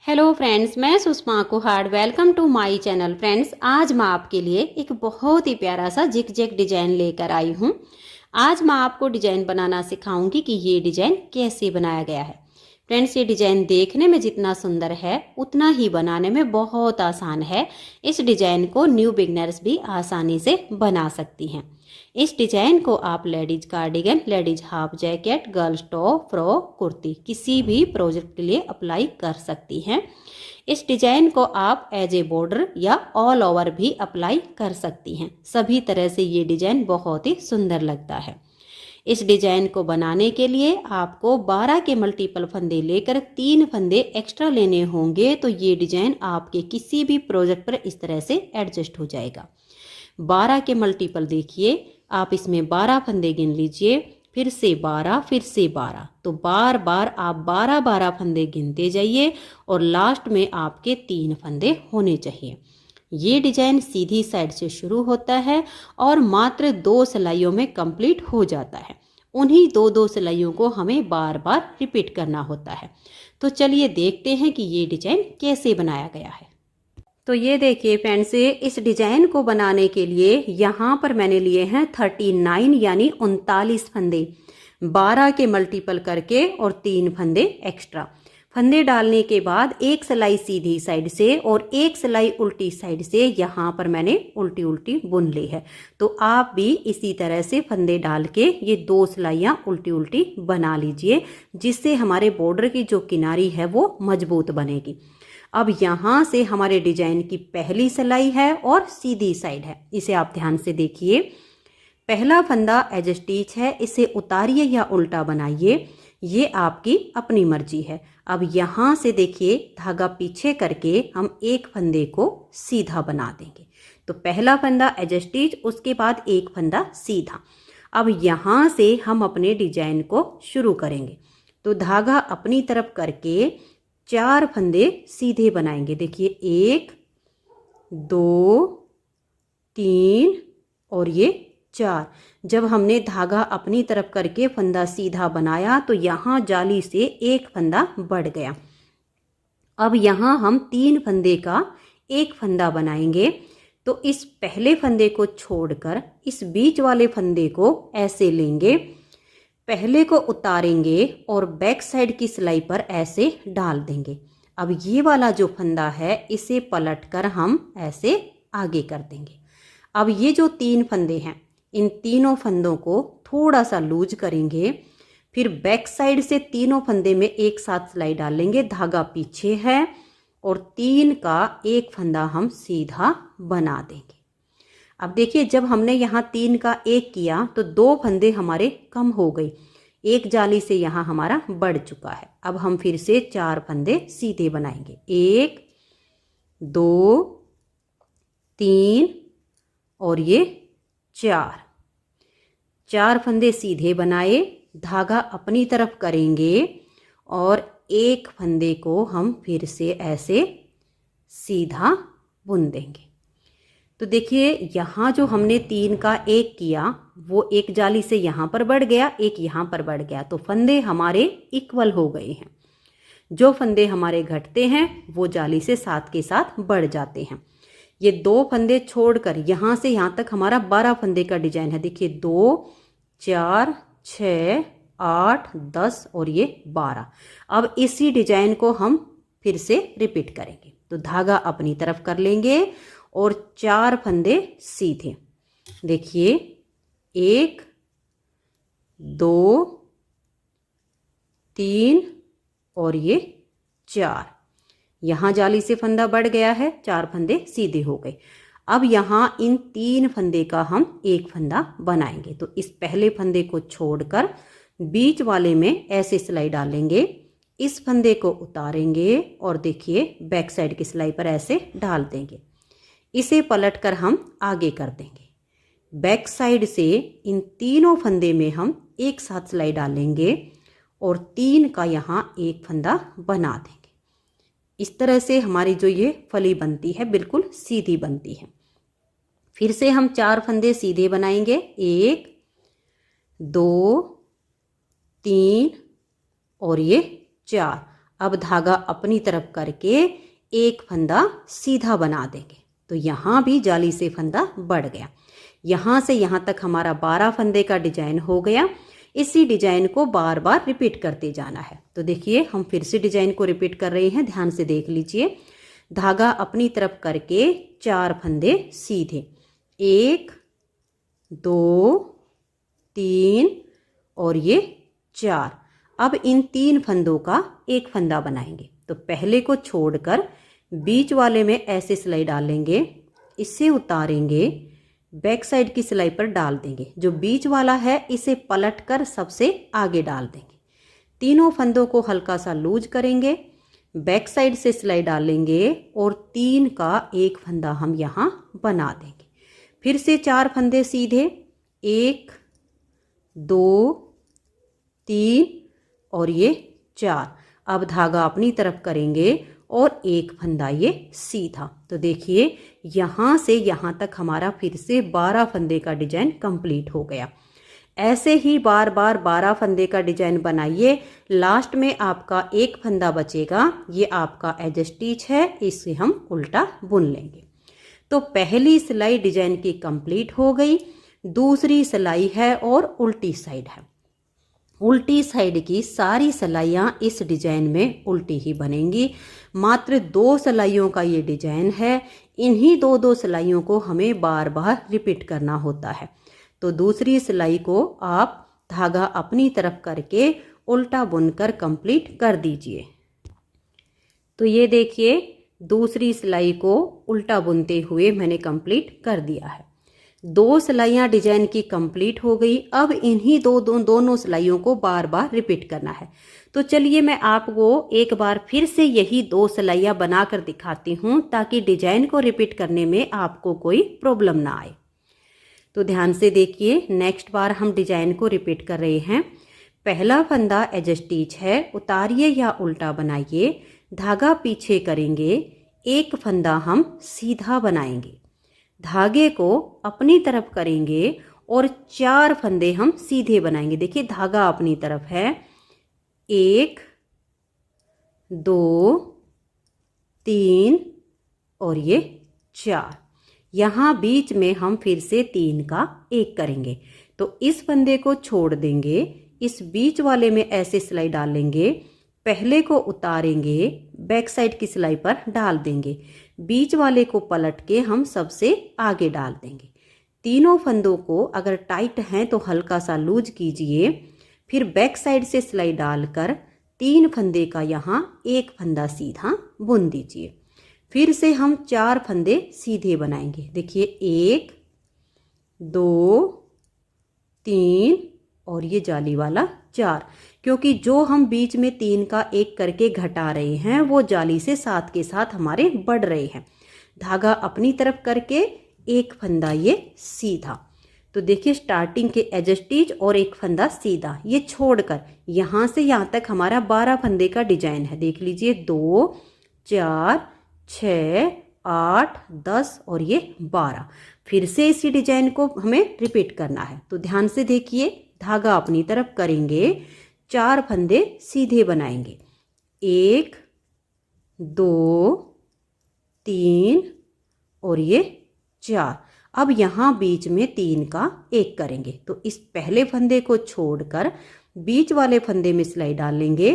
Hello friends, मैं Sushma Kuhad. Welcome to my channel. Friends, आज मैं आपके लिए एक बहुत ही प्यारा सा जिग जैग डिजाइन लेकर आई हूँ। आज मैं आपको डिजाइन बनाना सिखाऊंगी कि ये डिजाइन कैसे बनाया गया है। फ्रेंड्स, ये डिजाइन देखने में जितना सुंदर है उतना ही बनाने में बहुत आसान है। इस डिजाइन को न्यू बिगनर्स भी आसानी से बना सकती हैं। इस डिजाइन को आप ladies cardigan, ladies half jacket, girls top, frock, kurti किसी भी प्रोजेक्ट के लिए अप्लाई कर सकती हैं। इस डिजाइन को आप एज ए बॉर्डर या ऑल ओवर भी अप्लाई कर सकती हैं। सभी तरह से ये डिजाइन बहुत ही सुंदर लगता है। इस डिजाइन को बनाने के लिए आपको 12 के मल्टीपल फंदे लेकर 3 फंदे एक्स्ट्रा लेने होंगे, तो ये डिजाइन आपके किसी भी प्रोजेक्ट पर इस तरह से एडजस्ट हो जाएगा। 12 के मल्टीपल देखिए, आप इसमें 12 फंदे गिन लीजिए, फिर से 12, फिर से 12, तो बार बार आप 12 फंदे गिनते जाइए और लास्ट में आपके 3 फंदे होने चाहिए। ये डिजाइन सीधी साइड से शुरू होता है और मात्र 2 सिलाइयों में कंप्लीट हो जाता है। उन्हीं दो सिलाइयों को हमें बार बार रिपीट करना होता है। तो चलिए देखते हैं कि ये डिजाइन कैसे बनाया गया है। तो ये देखिए फ्रेंड्स, इस डिजाइन को बनाने के लिए यहाँ पर मैंने लिए हैं 39 यानी 39 फंदे, 12 के मल्टीपल करके और 3 फंदे एक्स्ट्रा। फंदे डालने के बाद एक सिलाई सीधी साइड से और एक सिलाई उल्टी साइड से यहाँ पर मैंने उल्टी उल्टी बुन ली है। तो आप भी इसी तरह से फंदे डाल के ये 2 सिलाइयाँ उल्टी उल्टी बना लीजिए, जिससे हमारे बॉर्डर की जो किनारी है वो मजबूत बनेगी। अब यहाँ से हमारे डिजाइन की पहली सिलाई है और सीधी साइड है, इसे आप ध्यान से देखिए। पहला फंदा एज स्टिच है, इसे उतारिए या उल्टा बनाइए, ये आपकी अपनी मर्जी है। अब यहाँ से देखिए, धागा पीछे करके हम एक फंदे को सीधा बना देंगे। तो पहला फंदा एज स्टिच, उसके बाद एक फंदा सीधा। अब यहाँ से हम अपने डिजाइन को शुरू करेंगे। तो धागा अपनी तरफ करके 4 फंदे सीधे बनाएंगे। देखिए 1, 2, 3 और ये 4। जब हमने धागा अपनी तरफ करके फंदा सीधा बनाया तो यहाँ जाली से एक फंदा बढ़ गया। अब यहाँ हम 3 फंदे का एक फंदा बनाएंगे। तो इस पहले फंदे को छोड़कर इस बीच वाले फंदे को ऐसे लेंगे, पहले को उतारेंगे और बैक साइड की सिलाई पर ऐसे डाल देंगे। अब ये वाला जो फंदा है इसे पलटकर हम ऐसे आगे कर देंगे। अब ये जो 3 फंदे हैं, इन तीनों फंदों को थोड़ा सा लूज करेंगे, फिर बैक साइड से तीनों फंदे में एक साथ सिलाई डालेंगे। धागा पीछे है और 3 का एक फंदा हम सीधा बना देंगे। अब देखिए, जब हमने यहाँ 3 का एक किया तो 2 फंदे हमारे कम हो गए, एक जाली से यहाँ हमारा बढ़ चुका है। अब हम फिर से 4 फंदे सीधे बनाएंगे। 1, 2, 3 और ये 4 फंदे सीधे बनाए, धागा अपनी तरफ करेंगे और एक फंदे को हम फिर से ऐसे सीधा बुन देंगे। तो देखिए, यहाँ जो हमने 3 का एक किया वो एक जाली से यहाँ पर बढ़ गया, एक यहाँ पर बढ़ गया, तो फंदे हमारे इक्वल हो गए हैं। जो फंदे हमारे घटते हैं वो जाली से साथ के साथ बढ़ जाते हैं। ये 2 फंदे छोड़कर यहाँ से यहाँ तक हमारा 12 फंदे का डिजाइन है। देखिए 2, 4, 6, 8, 10 और ये 12। अब इसी डिजाइन को हम फिर से रिपीट करेंगे। तो धागा अपनी तरफ कर लेंगे और 4 फंदे सीधे। देखिए 1, 2, 3 और ये 4। यहाँ जाली से फंदा बढ़ गया है, 4 फंदे सीधे हो गए। अब यहाँ इन 3 फंदे का हम एक फंदा बनाएंगे। तो इस पहले फंदे को छोड़कर बीच वाले में ऐसे सिलाई डालेंगे, इस फंदे को उतारेंगे और देखिए बैक साइड की सिलाई पर ऐसे डाल देंगे। इसे पलटकर हम आगे कर देंगे। बैक साइड से इन तीनों फंदे में हम एक साथ सिलाई डालेंगे और 3 का यहाँ एक फंदा बना देंगे। इस तरह से हमारी जो ये फली बनती है बिल्कुल सीधी बनती है। फिर से हम 4 फंदे सीधे बनाएंगे। 1, 2, 3 और ये 4। अब धागा अपनी तरफ करके एक फंदा सीधा बना देंगे। तो यहाँ भी जाली से फंदा बढ़ गया। यहाँ से यहाँ तक हमारा 12 फंदे का डिजाइन हो गया। इसी डिजाइन को बार बार रिपीट करते जाना है। तो देखिए हम फिर से डिजाइन को रिपीट कर रहे हैं, ध्यान से देख लीजिए। धागा अपनी तरफ करके 4 फंदे सीधे, 1 2 3 और ये 4। अब इन 3 फंदों का एक फंदा बनाएंगे। तो पहले को छोड़कर बीच वाले में ऐसे सिलाई डालेंगे, इसे उतारेंगे, बैक साइड की सिलाई पर डाल देंगे। जो बीच वाला है इसे पलटकर सबसे आगे डाल देंगे। तीनों फंदों को हल्का सा लूज करेंगे, बैक साइड से सिलाई डालेंगे और 3 का एक फंदा हम यहाँ बना देंगे। फिर से 4 फंदे सीधे, 1 2 3 और ये 4। अब धागा अपनी तरफ करेंगे और एक फंदा ये सीधा। तो देखिए यहाँ से यहाँ तक हमारा फिर से 12 फंदे का डिजाइन कंप्लीट हो गया। ऐसे ही बार बार 12 फंदे का डिजाइन बनाइए। लास्ट में आपका एक फंदा बचेगा, ये आपका एज स्टिच है, इसे हम उल्टा बुन लेंगे। तो पहली सिलाई डिजाइन की कंप्लीट हो गई। दूसरी सिलाई है और उल्टी साइड है। उल्टी साइड की सारी सिलाइयाँ इस डिजाइन में उल्टी ही बनेंगी। मात्र 2 सिलाइयों का ये डिजाइन है। इन्हीं 2 सिलाइयों को हमें बार बार रिपीट करना होता है। तो दूसरी सिलाई को आप धागा अपनी तरफ करके उल्टा बुनकर कंप्लीट कर दीजिए। तो ये देखिए दूसरी सिलाई को उल्टा बुनते हुए मैंने कंप्लीट कर दिया है। 2 सिलाइयाँ डिजाइन की कंप्लीट हो गई। अब इन्हीं दोनों सिलाइयों को बार बार रिपीट करना है। तो चलिए मैं आपको एक बार फिर से यही 2 सिलाइयाँ बनाकर दिखाती हूँ, ताकि डिजाइन को रिपीट करने में आपको कोई प्रॉब्लम ना आए। तो ध्यान से देखिए, नेक्स्ट बार हम डिजाइन को रिपीट कर रहे हैं। पहला फंदा एज स्टिच है, उतारिए या उल्टा बनाइए, धागा पीछे करेंगे, एक फंदा हम सीधा बनाएंगे, धागे को अपनी तरफ करेंगे और 4 फंदे हम सीधे बनाएंगे। देखिए धागा अपनी तरफ है, 1 2 3 और ये 4। यहाँ बीच में हम फिर से 3 का 1 करेंगे। तो इस फंदे को छोड़ देंगे, इस बीच वाले में ऐसे सिलाई डालेंगे, पहले को उतारेंगे, बैक साइड की सिलाई पर डाल देंगे, बीच वाले को पलट के हम सबसे आगे डाल देंगे। तीनों फंदों को अगर टाइट हैं तो हल्का सा लूज कीजिए, फिर बैक साइड से सिलाई डालकर 3 फंदे का यहाँ एक फंदा सीधा बुन दीजिए। फिर से हम 4 फंदे सीधे बनाएंगे। देखिए 1 2 3 और ये जाली वाला 4, क्योंकि जो हम बीच में 3 का 1 करके घटा रहे हैं वो जाली से साथ के साथ हमारे बढ़ रहे हैं। धागा अपनी तरफ करके एक फंदा ये सीधा। तो देखिए स्टार्टिंग के एज स्टिच और एक फंदा सीधा, ये छोड़कर यहाँ से यहाँ तक हमारा 12 फंदे का डिजाइन है। देख लीजिए 2 4 6 8 10 और ये 12। फिर से इसी डिजाइन को हमें रिपीट करना है। तो ध्यान से देखिए, धागा अपनी तरफ करेंगे, 4 फंदे सीधे बनाएंगे, 1 2 3 और ये 4। अब यहाँ बीच में 3 का 1 करेंगे। तो इस पहले फंदे को छोड़कर बीच वाले फंदे में सिलाई डालेंगे,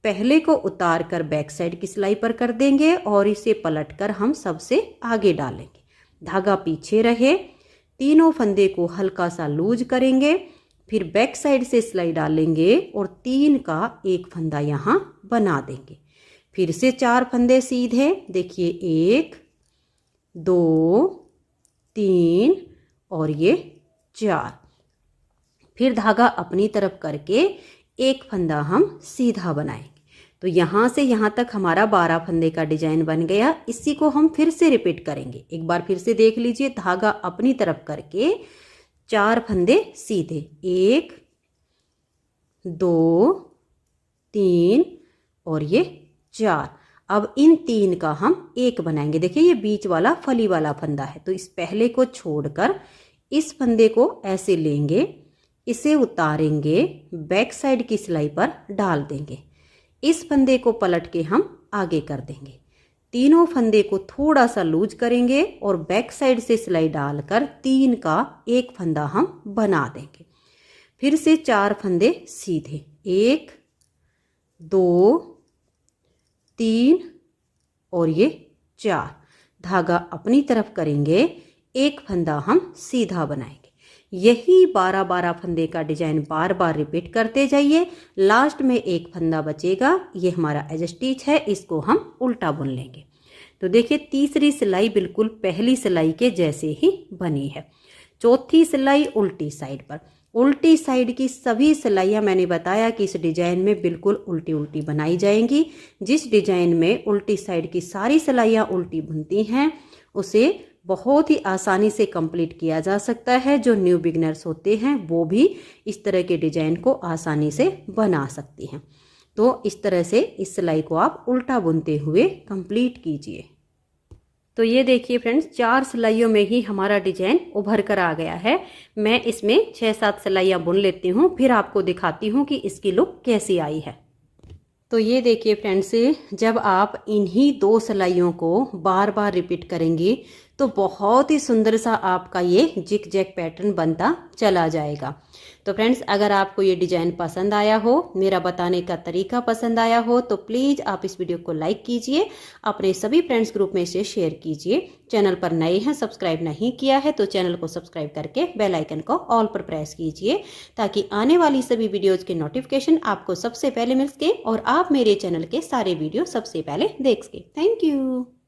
पहले को उतार कर बैक साइड की सिलाई पर कर देंगे और इसे पलटकर हम सबसे आगे डालेंगे। धागा पीछे रहे, तीनों फंदे को हल्का सा लूज करेंगे, फिर बैक साइड से सिलाई डालेंगे और 3 का 1 फंदा यहाँ बना देंगे। फिर से 4 फंदे सीधे, देखिए 1 2 3 और ये 4। फिर धागा अपनी तरफ करके एक फंदा हम सीधा बनाएंगे। तो यहाँ से यहाँ तक हमारा 12 फंदे का डिजाइन बन गया। इसी को हम फिर से रिपीट करेंगे। एक बार फिर से देख लीजिए, धागा अपनी तरफ करके 4 फंदे सीधे, 1 2 3 और ये 4। अब इन 3 का हम 1 बनाएंगे। देखिए ये बीच वाला फली वाला फंदा है, तो इस पहले को छोड़कर इस फंदे को ऐसे लेंगे, इसे उतारेंगे, बैक साइड की सिलाई पर डाल देंगे, इस फंदे को पलट के हम आगे कर देंगे। तीनों फंदे को थोड़ा सा लूज करेंगे और बैक साइड से सिलाई डालकर 3 का एक फंदा हम बना देंगे। फिर से 4 फंदे सीधे, 1 2 3 और ये 4। धागा अपनी तरफ करेंगे, एक फंदा हम सीधा बनाएंगे। यही 12-12 फंदे का डिजाइन बार बार रिपीट करते जाइए। लास्ट में एक फंदा बचेगा, ये हमारा एज स्टिच है, इसको हम उल्टा बुन लेंगे। तो देखिए तीसरी सिलाई बिल्कुल पहली सिलाई के जैसे ही बनी है। चौथी सिलाई उल्टी साइड पर। उल्टी साइड की सभी सिलाइयाँ मैंने बताया कि इस डिजाइन में बिल्कुल उल्टी उल्टी बनाई जाएंगी। जिस डिजाइन में उल्टी साइड की सारी सिलाइयाँ उल्टी बुनती हैं उसे बहुत ही आसानी से कंप्लीट किया जा सकता है। जो न्यू बिगनर्स होते हैं वो भी इस तरह के डिजाइन को आसानी से बना सकती हैं। तो इस तरह से इस सिलाई को आप उल्टा बुनते हुए कंप्लीट कीजिए। तो ये देखिए फ्रेंड्स, 4 सिलाइयों में ही हमारा डिजाइन उभर कर आ गया है। मैं इसमें 6-7 सिलाइयाँ बुन लेती हूँ, फिर आपको दिखाती हूँ कि इसकी लुक कैसी आई है। तो ये देखिए फ्रेंड्स, जब आप इन्हीं 2 सिलाइयों को बार बार रिपीट करेंगे तो बहुत ही सुंदर सा आपका ये जिग जैग पैटर्न बनता चला जाएगा। तो फ्रेंड्स, अगर आपको ये डिजाइन पसंद आया हो, मेरा बताने का तरीका पसंद आया हो, तो प्लीज़ आप इस वीडियो को लाइक कीजिए, अपने सभी फ्रेंड्स ग्रुप में इसे शेयर कीजिए। चैनल पर नए हैं, सब्सक्राइब नहीं किया है तो चैनल को सब्सक्राइब करके बेल आइकन को ऑल पर प्रेस कीजिए, ताकि आने वाली सभी वीडियोज़ के नोटिफिकेशन आपको सबसे पहले मिल सके और आप मेरे चैनल के सारे वीडियो सबसे पहले देख सके। Thank you.